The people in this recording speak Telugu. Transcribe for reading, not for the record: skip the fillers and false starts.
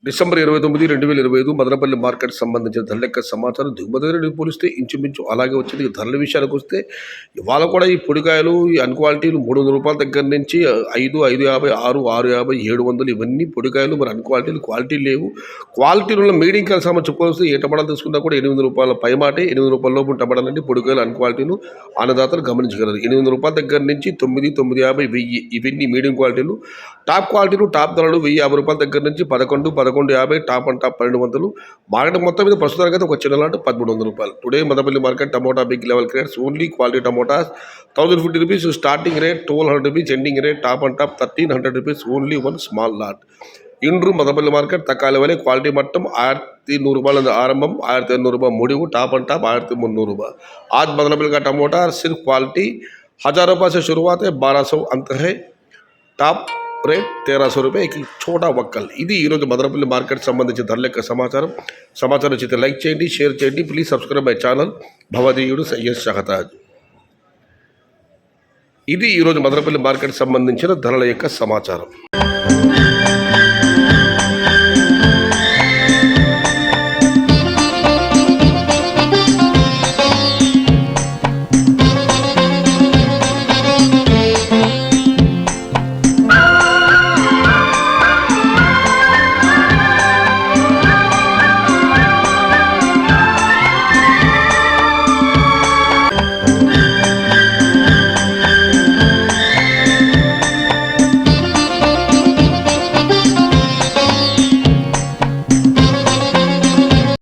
డిసెంబర్ 29, 2025 మదనపల్లి మార్కెట్‌కి సంబంధించిన ధరల యొక్క సమాచారం దిగుమతి రేటుకి పోలిస్తే ఇంచుమించు అలాగే వచ్చింది. ఇక ధరల విషయానికొస్తే ఇవాళ కూడా ఈ పొడికాయలు, ఈ అన్‌క్వాలిటీలు రూ. 300 దగ్గర నుంచి 5, 550, 6, 650, 700 ఇవన్నీ పొడికాయలు. మరి అన్‌క్వాలిటీలు, క్వాలిటీ లేవు. క్వాలిటీలున్న మీడియం కాయలకు సంబంధించి పోలిస్తే ఏ టమాటాలు తీసుకున్నా కూడా రూ. 800 పైమాటే. రూ. 800 లోపు టమాటాలంటే పొడికాయలు, అన్‌క్వాలిటీలు అన్నదాతలు గమనించగలరు. రూ. 800 దగ్గర నుంచి 9, 950, 1000 ఇవన్నీ మీడియం క్వాలిటీలు. టాప్ క్వాలిటీలు, టాప్ ధరలు రూ. 1050 దగ్గర నుంచి 11, 1150, టాప్ అండ్ టాప్ 1200. మార్కెట్ మొత్తం మీద ప్రస్తుతానికి అయితే ఒక చిన్న లాట్ రూ. 1300. Today Madanapalle market tomato big level crates only quality tomatoes ₹1050 starting rate, ₹1200 ending rate, top and top ₹1300 only one small lot. ఇండ్రు మదనపల్లి మార్కెట్ తక్కువ లెవెల్ క్వాలిటీ మట్టం ₹1100 ఆరంభం, ₹1500 முடிவு, టాప్ అండ్ టాప్ ₹1300. आज मदनपल्ली का टमोटा सिर्फ क्वालिटी ₹1000 से शुरुआत है, 1200 अंत है, టాప్ రేట్ ₹1300 एक छोटा वक्कल. ఇది ఈరోజు మదనపల్లి మార్కెట్ సంబంధించిన ధరల యొక్క సమాచారం నచ్చితే లైక్ చేయండి, షేర్ చేయండి. ప్లీజ్ సబ్స్క్రైబ్ మై ఛానల్ భవదీయుడు సయ్యద్ షహతాజ్. ఇది ఈరోజు మదనపల్లి మార్కెట్ సంబంధించిన ధరల యొక్క సమాచారం.